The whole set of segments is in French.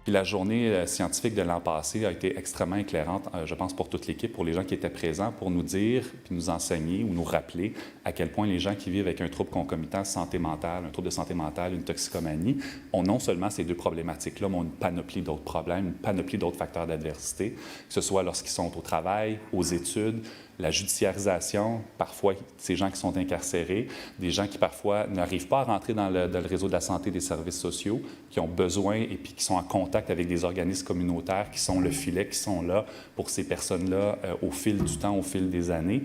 Puis la journée scientifique de l'an passé a été extrêmement éclairante, je pense, pour toute l'équipe, pour les gens qui étaient présents, pour nous dire, puis nous enseigner ou nous rappeler à quel point les gens qui vivent avec un trouble concomitant santé mentale, un trouble de santé mentale, une toxicomanie, ont non seulement ces deux problématiques-là, mais ont une panoplie d'autres problèmes, une panoplie d'autres facteurs d'adversité, que ce soit lorsqu'ils sont au travail, aux études, la judiciarisation, parfois ces gens qui sont incarcérés, des gens qui parfois n'arrivent pas à rentrer dans le réseau de la santé des services sociaux, qui ont besoin et puis qui sont en contact avec des organismes communautaires qui sont le filet, qui sont là pour ces personnes-là au fil du temps, au fil des années.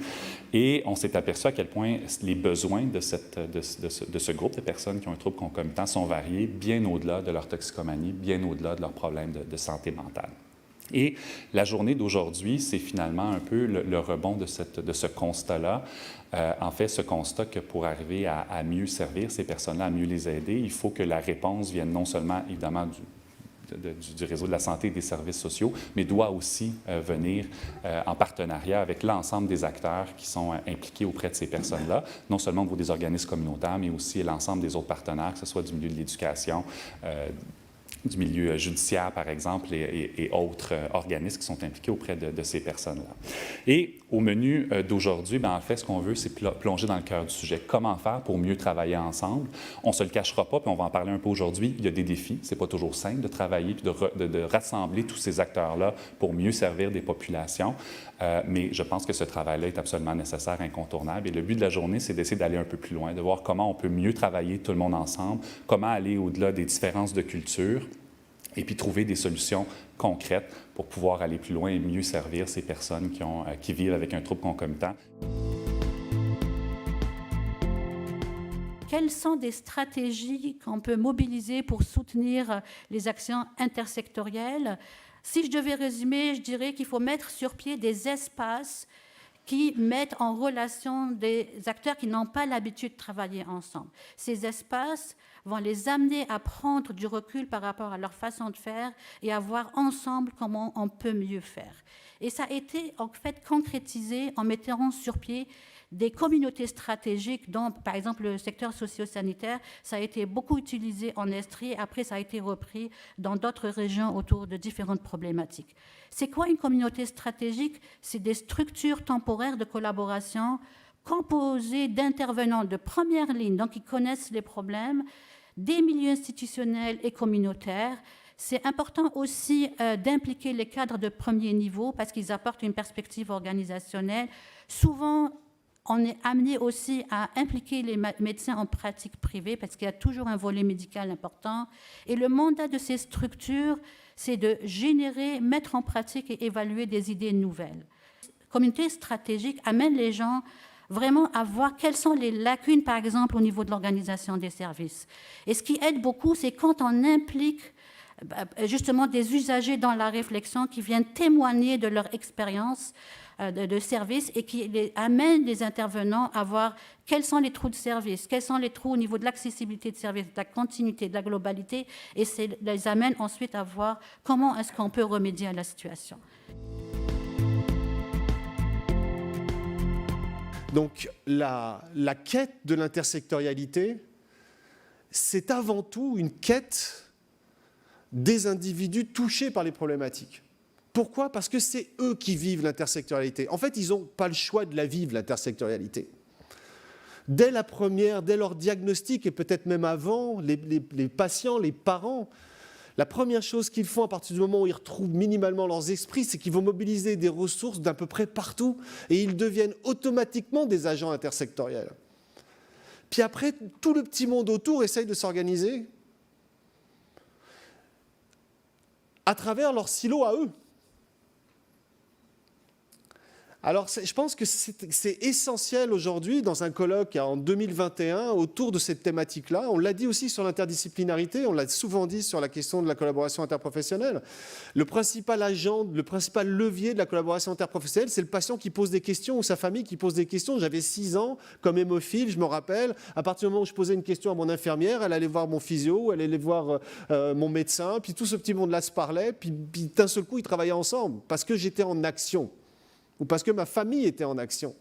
Et on s'est aperçu à quel point les besoins de ce groupe de personnes qui ont un trouble concomitant sont variés bien au-delà de leur toxicomanie, bien au-delà de leurs problèmes de santé mentale. Et la journée d'aujourd'hui, c'est finalement un peu le rebond de ce constat-là. En fait, ce constat que pour arriver à mieux servir ces personnes-là, à mieux les aider, il faut que la réponse vienne non seulement, évidemment, du réseau de la santé et des services sociaux, mais doit aussi venir en partenariat avec l'ensemble des acteurs qui sont impliqués auprès de ces personnes-là, non seulement au niveau des organismes communautaires, mais aussi l'ensemble des autres partenaires, que ce soit du milieu de l'éducation, du milieu judiciaire, par exemple, et autres organismes qui sont impliqués auprès de ces personnes-là. Et au menu d'aujourd'hui, en fait, ce qu'on veut, c'est plonger dans le cœur du sujet. Comment faire pour mieux travailler ensemble? On ne se le cachera pas, puis on va en parler un peu aujourd'hui. Il y a des défis. Ce n'est pas toujours simple de travailler puis de rassembler tous ces acteurs-là pour mieux servir des populations. Mais je pense que ce travail-là est absolument nécessaire, incontournable. Et le but de la journée, c'est d'essayer d'aller un peu plus loin, de voir comment on peut mieux travailler tout le monde ensemble, comment aller au-delà des différences de culture, et puis trouver des solutions concrètes pour pouvoir aller plus loin et mieux servir ces personnes qui vivent avec un trouble concomitant. Quelles sont des stratégies qu'on peut mobiliser pour soutenir les actions intersectorielles? Si je devais résumer, je dirais qu'il faut mettre sur pied des espaces qui mettent en relation des acteurs qui n'ont pas l'habitude de travailler ensemble. Ces espaces vont les amener à prendre du recul par rapport à leur façon de faire et à voir ensemble comment on peut mieux faire. Et ça a été en fait concrétisé en mettant sur pied des communautés stratégiques dont, par exemple, le secteur socio-sanitaire, ça a été beaucoup utilisé en Estrie, après ça a été repris dans d'autres régions autour de différentes problématiques. C'est quoi une communauté stratégique? C'est des structures temporaires de collaboration composées d'intervenants de première ligne, donc qui connaissent les problèmes, des milieux institutionnels et communautaires. C'est important aussi d'impliquer les cadres de premier niveau parce qu'ils apportent une perspective organisationnelle. Souvent, on est amené aussi à impliquer les médecins en pratique privée parce qu'il y a toujours un volet médical important. Et le mandat de ces structures, c'est de générer, mettre en pratique et évaluer des idées nouvelles. La communauté stratégique amène les gens vraiment à voir quelles sont les lacunes, par exemple, au niveau de l'organisation des services. Et ce qui aide beaucoup, c'est quand on implique justement des usagers dans la réflexion qui viennent témoigner de leur expérience de service et qui amènent les intervenants à voir quels sont les trous de service, quels sont les trous au niveau de l'accessibilité de service, de la continuité, de la globalité, et les amène ensuite à voir comment est-ce qu'on peut remédier à la situation. Donc la quête de l'intersectorialité, c'est avant tout une quête des individus touchés par les problématiques. Pourquoi? Parce que c'est eux qui vivent l'intersectorialité. En fait, ils n'ont pas le choix de la vivre, l'intersectorialité. Dès leur diagnostic, et peut-être même avant, les patients, les parents, la première chose qu'ils font à partir du moment où ils retrouvent minimalement leurs esprits, c'est qu'ils vont mobiliser des ressources d'à peu près partout et ils deviennent automatiquement des agents intersectoriels. Puis après, tout le petit monde autour essaye de s'organiser à travers leur silo à eux. Alors, je pense que c'est essentiel aujourd'hui, dans un colloque en 2021, autour de cette thématique-là. On l'a dit aussi sur l'interdisciplinarité, on l'a souvent dit sur la question de la collaboration interprofessionnelle. Le principal agent, le principal levier de la collaboration interprofessionnelle, c'est le patient qui pose des questions ou sa famille qui pose des questions. J'avais 6 ans, comme hémophile, je me rappelle, à partir du moment où je posais une question à mon infirmière, elle allait voir mon physio, elle allait voir mon médecin, puis tout ce petit monde-là se parlait, puis d'un seul coup, ils travaillaient ensemble, parce que j'étais en action. Ou parce que ma famille était en action.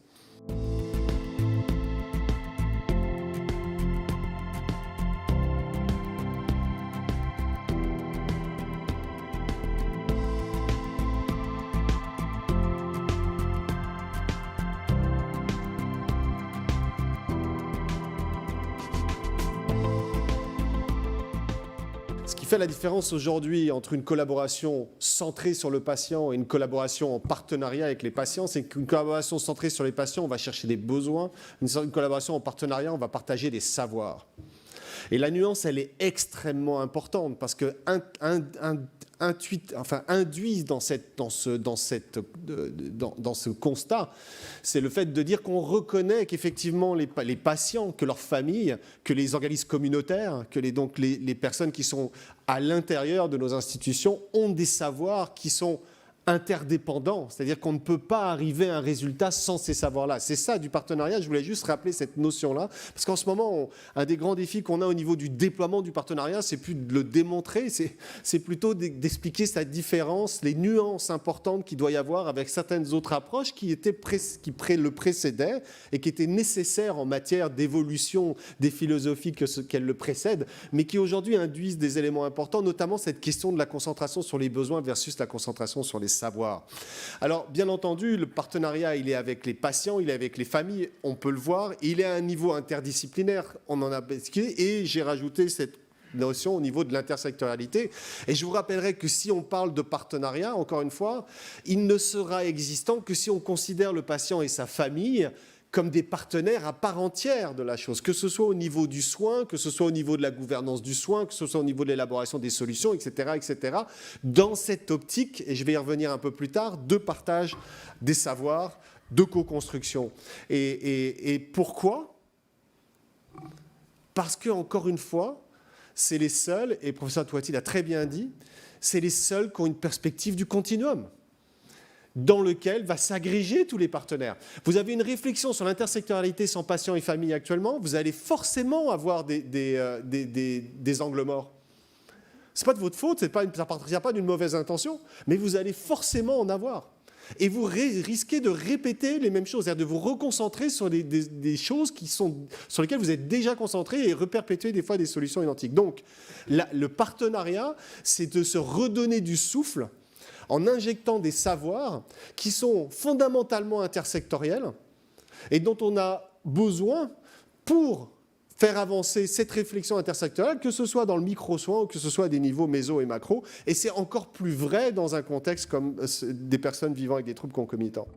fait la différence aujourd'hui entre une collaboration centrée sur le patient et une collaboration en partenariat avec les patients, c'est qu'une collaboration centrée sur les patients, on va chercher des besoins. Une collaboration en partenariat, on va partager des savoirs. Et la nuance, elle est extrêmement importante parce que induit dans ce constat, c'est le fait de dire qu'on reconnaît qu'effectivement les patients, que leurs familles, que les organismes communautaires, que les personnes qui sont à l'intérieur de nos institutions ont des savoirs qui sont interdépendants, c'est-à-dire qu'on ne peut pas arriver à un résultat sans ces savoirs-là. C'est ça du partenariat, je voulais juste rappeler cette notion-là, parce qu'en ce moment, un des grands défis qu'on a au niveau du déploiement du partenariat, c'est plus de le démontrer, c'est plutôt d'expliquer sa différence, les nuances importantes qu'il doit y avoir avec certaines autres approches qui le précédaient et qui étaient nécessaires en matière d'évolution des philosophies qu'elles le précèdent, mais qui aujourd'hui induisent des éléments importants, notamment cette question de la concentration sur les besoins versus la concentration sur les savoir. Alors, bien entendu, le partenariat, il est avec les patients, il est avec les familles, on peut le voir, il est à un niveau interdisciplinaire, on en a basculé, et j'ai rajouté cette notion au niveau de l'intersectorialité. Et je vous rappellerai que si on parle de partenariat, encore une fois, il ne sera existant que si on considère le patient et sa famille comme des partenaires à part entière de la chose, que ce soit au niveau du soin, que ce soit au niveau de la gouvernance du soin, que ce soit au niveau de l'élaboration des solutions, etc., etc., dans cette optique, et je vais y revenir un peu plus tard, de partage des savoirs, de co-construction. Et pourquoi ? Parce que, encore une fois, c'est les seuls, et le professeur Touati l'a très bien dit, c'est les seuls qui ont une perspective du continuum, dans lequel va s'agréger tous les partenaires. Vous avez une réflexion sur l'intersectorialité sans patients et familles actuellement, vous allez forcément avoir des angles morts. Ce n'est pas de votre faute, ça ne partira pas d'une mauvaise intention, mais vous allez forcément en avoir. Et vous risquez de répéter les mêmes choses, c'est-à-dire de vous reconcentrer sur des choses sur lesquelles vous êtes déjà concentrés et reperpétuer des fois des solutions identiques. Donc, le partenariat, c'est de se redonner du souffle en injectant des savoirs qui sont fondamentalement intersectoriels et dont on a besoin pour faire avancer cette réflexion intersectorielle, que ce soit dans le micro-soin ou que ce soit à des niveaux méso et macro. Et c'est encore plus vrai dans un contexte comme des personnes vivant avec des troubles concomitants.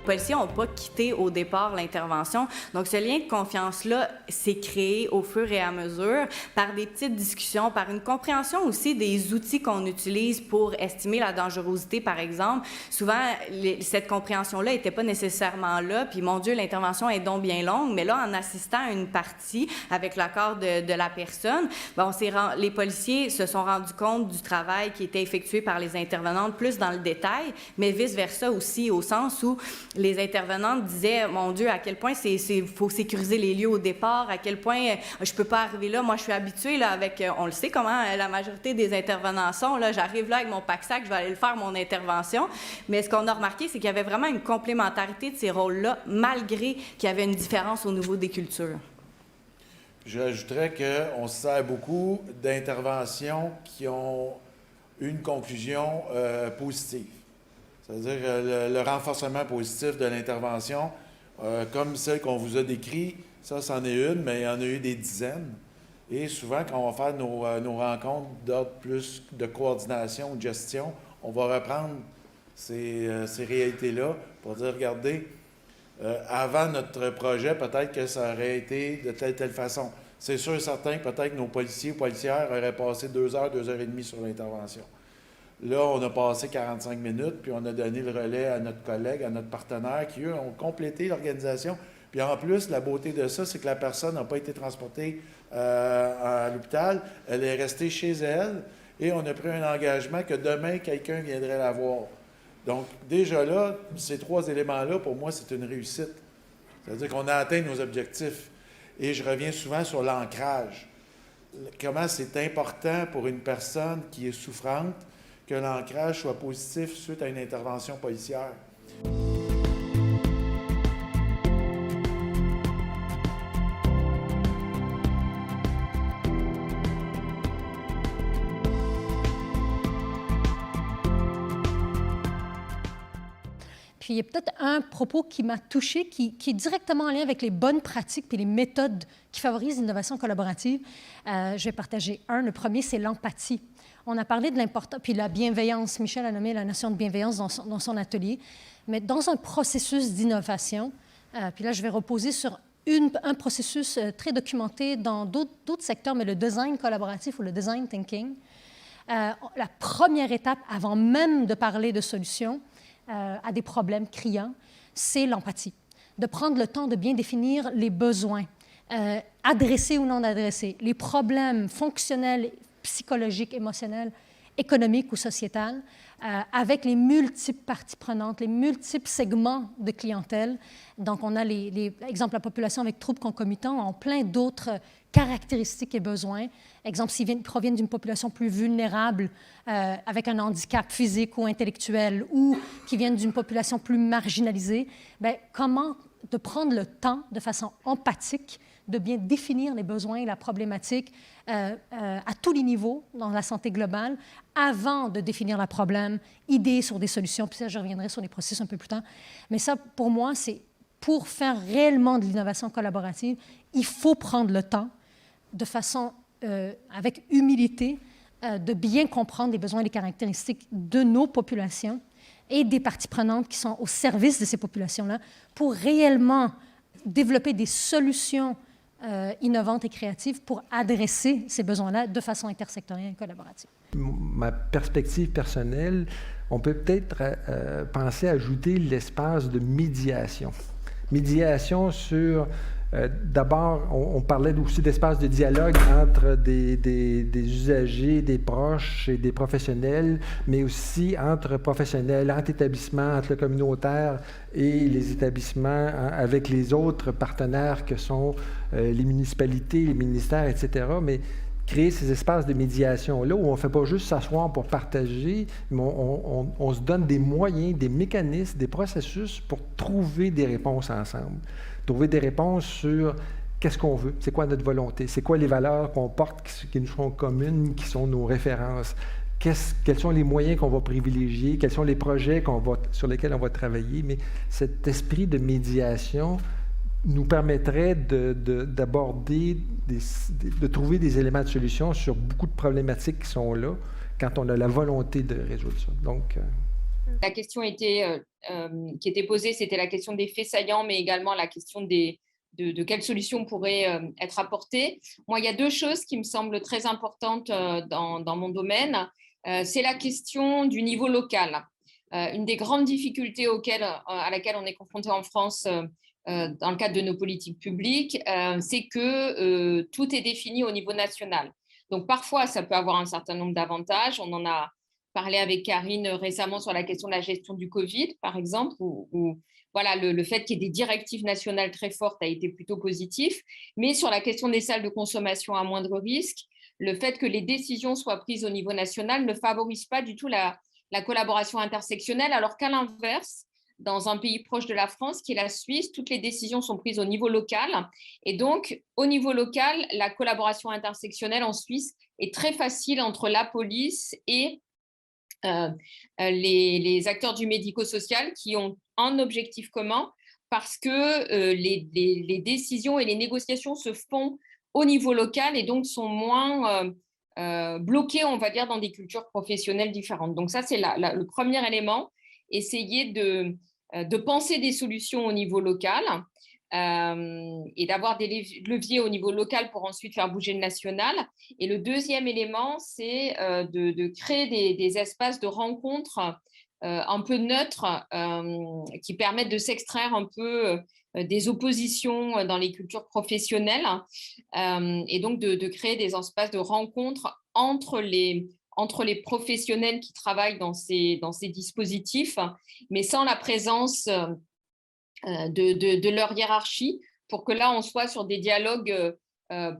Les policiers n'ont pas quitté au départ l'intervention. Donc, ce lien de confiance-là s'est créé au fur et à mesure par des petites discussions, par une compréhension aussi des outils qu'on utilise pour estimer la dangerosité, par exemple. Souvent, cette compréhension-là n'était pas nécessairement là. Puis, mon Dieu, l'intervention est donc bien longue. Mais là, en assistant à une partie avec l'accord de la personne, ben, les policiers se sont rendus compte du travail qui était effectué par les intervenantes plus dans le détail, mais vice-versa aussi, au sens où les intervenantes disaient, mon Dieu, à quel point faut sécuriser les lieux au départ, à quel point je peux pas arriver là. Moi, je suis habituée là, avec, on le sait comment la majorité des intervenants sont. Là, j'arrive là avec mon pack-sac, je vais aller le faire, mon intervention. Mais ce qu'on a remarqué, c'est qu'il y avait vraiment une complémentarité de ces rôles-là, malgré qu'il y avait une différence au niveau des cultures. J'ajouterais qu'on se sert beaucoup d'interventions qui ont une conclusion positive. C'est-à-dire le renforcement positif de l'intervention, comme celle qu'on vous a décrite, ça, c'en est une, mais il y en a eu des dizaines. Et souvent, quand on va faire nos rencontres d'ordre plus de coordination, de gestion, on va reprendre ces réalités-là pour dire, regardez, Avant notre projet, peut-être que ça aurait été de telle façon. C'est sûr et certain, peut-être que nos policiers ou policières auraient passé 2 heures, 2 heures et demie sur l'intervention. Là, on a passé 45 minutes, puis on a donné le relais à notre collègue, à notre partenaire, qui, eux, ont complété l'organisation. Puis en plus, la beauté de ça, c'est que la personne n'a pas été transportée à l'hôpital. Elle est restée chez elle et on a pris un engagement que demain, quelqu'un viendrait la voir. Donc, déjà là, ces 3 éléments-là, pour moi, c'est une réussite. C'est-à-dire qu'on a atteint nos objectifs. Et je reviens souvent sur l'ancrage. Comment c'est important pour une personne qui est souffrante que l'ancrage soit positif suite à une intervention policière. Puis il y a peut-être un propos qui m'a touchée, qui est directement en lien avec les bonnes pratiques et les méthodes qui favorisent l'innovation collaborative. Je vais partager un. Le premier, c'est l'empathie. On a parlé de l'importance, puis la bienveillance. Michel a nommé la notion de bienveillance dans son atelier. Mais dans un processus d'innovation, puis là, je vais reposer sur un processus très documenté dans d'autres secteurs, mais le design collaboratif ou le design thinking. La première étape, avant même de parler de solutions, à des problèmes criants, c'est l'empathie. De prendre le temps de bien définir les besoins, adressés ou non adressés, les problèmes fonctionnels, psychologiques, émotionnels, économiques ou sociétals, avec les multiples parties prenantes, les multiples segments de clientèle. Donc, on a exemple, la population avec troubles concomitants en plein d'autres caractéristiques et besoins. Exemple, s'ils proviennent d'une population plus vulnérable avec un handicap physique ou intellectuel ou qui viennent d'une population plus marginalisée, bien, comment de prendre le temps de façon empathique de bien définir les besoins et la problématique à tous les niveaux dans la santé globale avant de définir le problème, idées sur des solutions, puis ça, je reviendrai sur les processus un peu plus tard. Mais ça, pour moi, c'est pour faire réellement de l'innovation collaborative, il faut prendre le temps de façon, avec humilité, de bien comprendre les besoins et les caractéristiques de nos populations et des parties prenantes qui sont au service de ces populations-là pour réellement développer des solutions innovantes et créatives pour adresser ces besoins-là de façon intersectorielle et collaborative. Ma perspective personnelle, on peut peut-être penser à ajouter l'espace de médiation. Médiation sur... D'abord, on parlait aussi d'espace de dialogue entre des usagers, des proches et des professionnels, mais aussi entre professionnels, entre établissements, entre le communautaire et les établissements, avec les autres partenaires que sont les municipalités, les ministères, etc. Mais créer ces espaces de médiation-là où on ne fait pas juste s'asseoir pour partager, mais on se donne des moyens, des mécanismes, des processus pour trouver des réponses ensemble. Trouver des réponses sur qu'est-ce qu'on veut, c'est quoi notre volonté, c'est quoi les valeurs qu'on porte qui nous sont communes, qui sont nos références, quels sont les moyens qu'on va privilégier, quels sont les projets sur lesquels on va travailler. Mais cet esprit de médiation nous permettrait d'aborder, de trouver des éléments de solution sur beaucoup de problématiques qui sont là quand on a la volonté de résoudre ça. Donc, la question qui était posée, c'était la question des faits saillants, mais également la question de quelles solutions pourraient être apportées. Moi, il y a 2 choses qui me semblent très importantes dans mon domaine. C'est la question du niveau local. Une des grandes difficultés à laquelle on est confronté en France dans le cadre de nos politiques publiques, c'est que tout est défini au niveau national. Donc, parfois, ça peut avoir un certain nombre d'avantages. On en a parlé avec Karine récemment sur la question de la gestion du Covid, par exemple, où voilà, le fait qu'il y ait des directives nationales très fortes a été plutôt positif. Mais sur la question des salles de consommation à moindre risque, le fait que les décisions soient prises au niveau national ne favorise pas du tout la collaboration intersectionnelle, alors qu'à l'inverse, dans un pays proche de la France, qui est la Suisse, toutes les décisions sont prises au niveau local. Et donc, au niveau local, la collaboration intersectionnelle en Suisse est très facile entre la police et les acteurs du médico-social qui ont un objectif commun parce que les décisions et les négociations se font au niveau local et donc sont moins bloquées, on va dire, dans des cultures professionnelles différentes. Donc ça, c'est le premier élément, essayer de penser des solutions au niveau local et d'avoir des leviers au niveau local pour ensuite faire bouger le national. Et le deuxième élément, c'est de créer des espaces de rencontres un peu neutres qui permettent de s'extraire un peu des oppositions dans les cultures professionnelles et donc de créer des espaces de rencontres entre les professionnels qui travaillent dans ces dispositifs, mais sans la présence de leur hiérarchie, pour que là, on soit sur des dialogues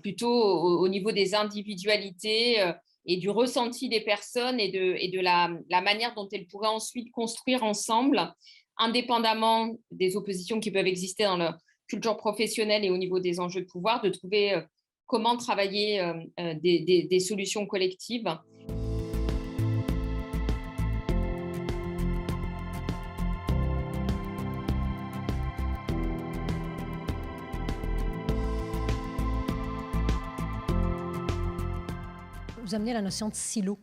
plutôt au niveau des individualités et du ressenti des personnes et de la manière dont elles pourraient ensuite construire ensemble, indépendamment des oppositions qui peuvent exister dans leur culture professionnelle et au niveau des enjeux de pouvoir, de trouver comment travailler des solutions collectives. Vous amenez la notion de silo,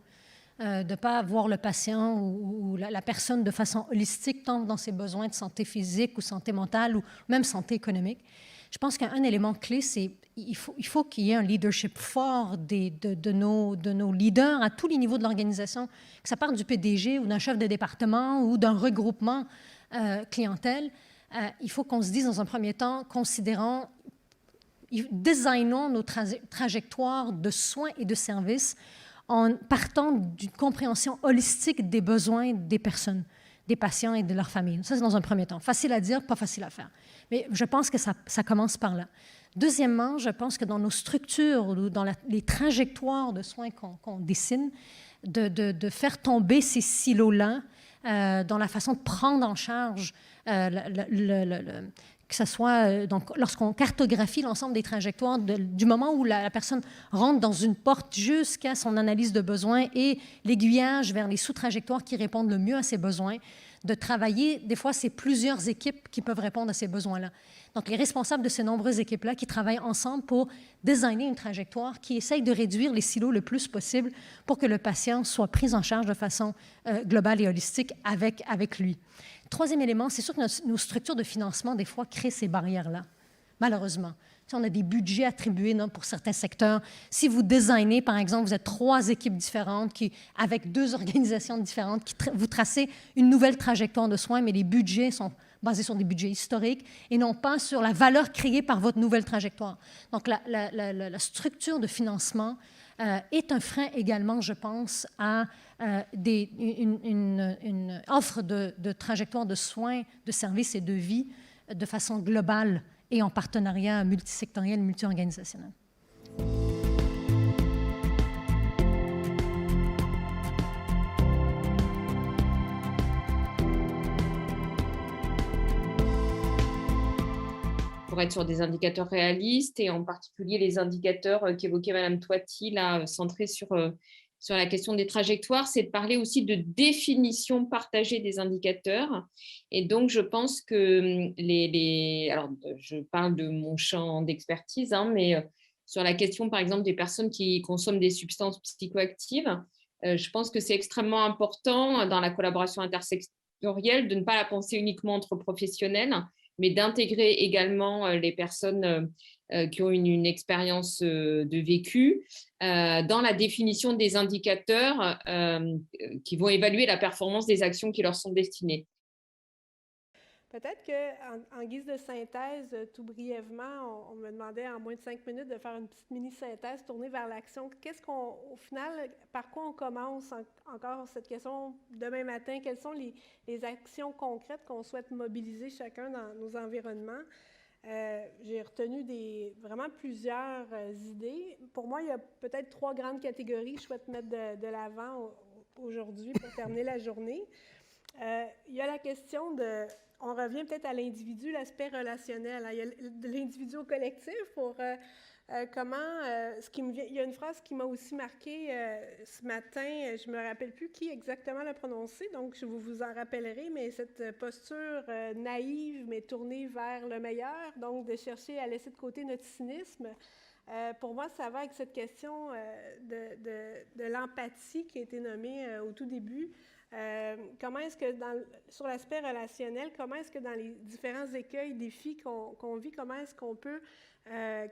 de ne pas voir le patient ou la personne de façon holistique, tant dans ses besoins de santé physique ou santé mentale ou même santé économique. Je pense qu'un élément clé, c'est qu'il faut qu'il y ait un leadership fort de nos leaders à tous les niveaux de l'organisation, que ça parte du PDG ou d'un chef de département ou d'un regroupement clientèle. Il faut qu'on se dise dans un premier temps, designons nos trajectoires de soins et de services en partant d'une compréhension holistique des besoins des personnes, des patients et de leurs familles. Ça, c'est dans un premier temps. Facile à dire, pas facile à faire. Mais je pense que ça commence par là. Deuxièmement, je pense que dans nos structures, dans les trajectoires de soins qu'on dessine, de faire tomber ces silos-là dans la façon de prendre en charge que ce soit donc, lorsqu'on cartographie l'ensemble des trajectoires du moment où la personne rentre dans une porte jusqu'à son analyse de besoins et l'aiguillage vers les sous-trajectoires qui répondent le mieux à ses besoins, de travailler, des fois, c'est plusieurs équipes qui peuvent répondre à ces besoins-là. Donc, les responsables de ces nombreuses équipes-là qui travaillent ensemble pour designer une trajectoire qui essaye de réduire les silos le plus possible pour que le patient soit pris en charge de façon globale et holistique avec lui. Troisième élément, c'est sûr que nos structures de financement, des fois, créent ces barrières-là, malheureusement. Si on a des budgets attribués pour certains secteurs. Si vous designez, par exemple, vous êtes 3 équipes différentes avec 2 organisations différentes, vous tracez une nouvelle trajectoire de soins, mais les budgets sont basés sur des budgets historiques et non pas sur la valeur créée par votre nouvelle trajectoire. Donc, la structure de financement est un frein également, je pense, à une offre de trajectoire de soins, de services et de vie de façon globale et en partenariat multisectoriel, multi-organisationnel. Pour être sur des indicateurs réalistes et en particulier les indicateurs qu'évoquait Mme Toiti, là, centrés sur la question des trajectoires, c'est de parler aussi de définition partagée des indicateurs. Et donc, je pense que alors, je parle de mon champ d'expertise, mais sur la question, par exemple, des personnes qui consomment des substances psychoactives, je pense que c'est extrêmement important dans la collaboration intersectorielle de ne pas la penser uniquement entre professionnels, mais d'intégrer également les personnes qui ont une expérience de vécu dans la définition des indicateurs qui vont évaluer la performance des actions qui leur sont destinées. Peut-être qu'en guise de synthèse, tout brièvement, on me demandait en moins de 5 minutes de faire une petite mini-synthèse tournée vers l'action. Au final, par quoi on commence encore cette question demain matin? Quelles sont les actions concrètes qu'on souhaite mobiliser chacun dans nos environnements? J'ai retenu vraiment plusieurs idées. Pour moi, il y a peut-être 3 grandes catégories que je souhaite mettre de l'avant aujourd'hui pour terminer la journée. Il y a la question on revient peut-être à l'individu, l'aspect relationnel. Il y a de l'individu au collectif pour comment... il y a une phrase qui m'a aussi marquée ce matin, je ne me rappelle plus qui exactement l'a prononcée, donc je vous en rappellerai, mais cette posture naïve, mais tournée vers le meilleur, donc de chercher à laisser de côté notre cynisme. Pour moi, ça va avec cette question de l'empathie qui a été nommée au tout début. Comment est-ce que, sur l'aspect relationnel, comment est-ce que dans les différents écueils, défis qu'on vit, comment est-ce qu'on peut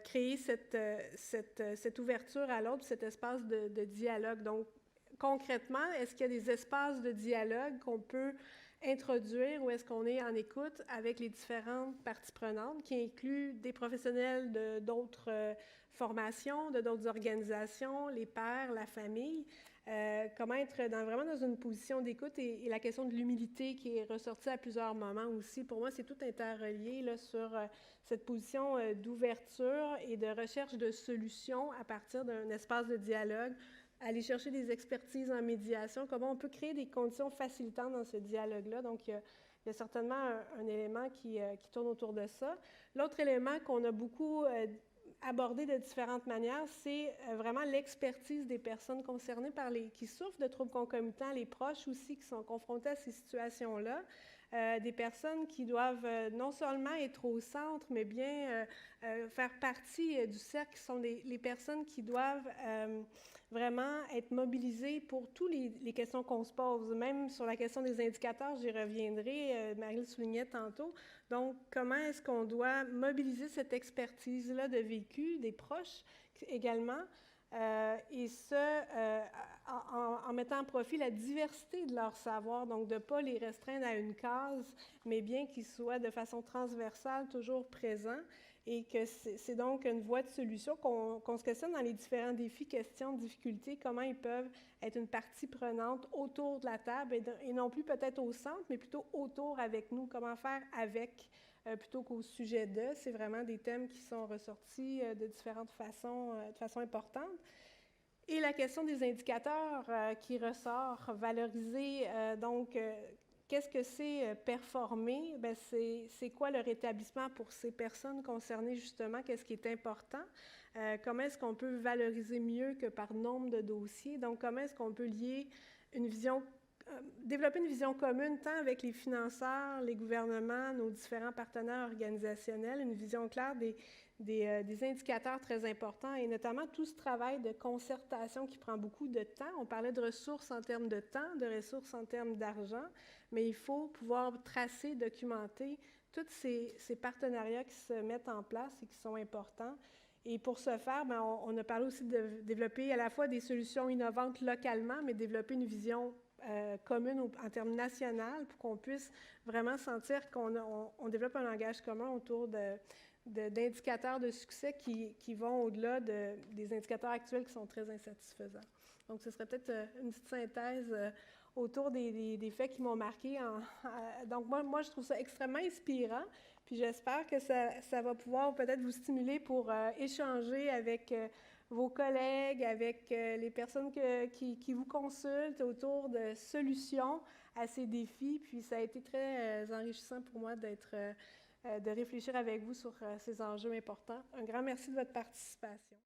créer cette ouverture à l'autre, cet espace de dialogue? Donc, concrètement, est-ce qu'il y a des espaces de dialogue qu'on peut introduire ou est-ce qu'on est en écoute avec les différentes parties prenantes qui incluent des professionnels d'autres formations, d'autres organisations, les pairs, la famille? Comment être vraiment dans une position d'écoute et la question de l'humilité qui est ressortie à plusieurs moments aussi. Pour moi, c'est tout interrelié là, sur cette position d'ouverture et de recherche de solutions à partir d'un espace de dialogue, aller chercher des expertises en médiation, comment on peut créer des conditions facilitantes dans ce dialogue-là. Donc, il y a certainement un élément qui tourne autour de ça. L'autre élément qu'on a beaucoup abordé de différentes manières, c'est vraiment l'expertise des personnes concernées qui souffrent de troubles concomitants, les proches aussi qui sont confrontés à ces situations-là, des personnes qui doivent non seulement être au centre, mais bien faire partie du cercle, qui sont les personnes qui doivent vraiment être mobilisées pour toutes les questions qu'on se pose. Même sur la question des indicateurs, j'y reviendrai, Marie le soulignait tantôt. Donc, comment est-ce qu'on doit mobiliser cette expertise-là de vécu, des proches également, et en mettant en profit la diversité de leur savoir, donc de ne pas les restreindre à une case, mais bien qu'ils soient de façon transversale toujours présents, et que c'est donc une voie de solution qu'on se questionne dans les différents défis, questions, difficultés, comment ils peuvent être une partie prenante autour de la table, et non plus peut-être au centre, mais plutôt autour avec nous, comment faire avec plutôt qu'au sujet de. C'est vraiment des thèmes qui sont ressortis de différentes façons, de façon importante. Et la question des indicateurs qui ressort, valoriser, donc, qu'est-ce que c'est performer? Bien, c'est quoi le rétablissement pour ces personnes concernées, justement? Qu'est-ce qui est important? Comment est-ce qu'on peut valoriser mieux que par nombre de dossiers? Donc, comment est-ce qu'on peut lier une vision, développer une vision commune, tant avec les financeurs, les gouvernements, nos différents partenaires organisationnels, une vision claire des indicateurs très importants et notamment tout ce travail de concertation qui prend beaucoup de temps. On parlait de ressources en termes de temps, de ressources en termes d'argent, mais il faut pouvoir tracer, documenter tous ces partenariats qui se mettent en place et qui sont importants. Et pour ce faire, bien, on a parlé aussi de développer à la fois des solutions innovantes localement, mais développer une vision commune en termes national pour qu'on puisse vraiment sentir qu'on développe un langage commun autour d'indicateurs de succès qui vont au-delà des indicateurs actuels qui sont très insatisfaisants. Donc, ce serait peut-être une petite synthèse autour des faits qui m'ont marqué. Donc, moi, je trouve ça extrêmement inspirant, puis j'espère que ça va pouvoir peut-être vous stimuler pour échanger avec vos collègues, avec les personnes qui vous consultent autour de solutions à ces défis. Puis, ça a été très enrichissant pour moi de réfléchir avec vous sur ces enjeux importants. Un grand merci de votre participation.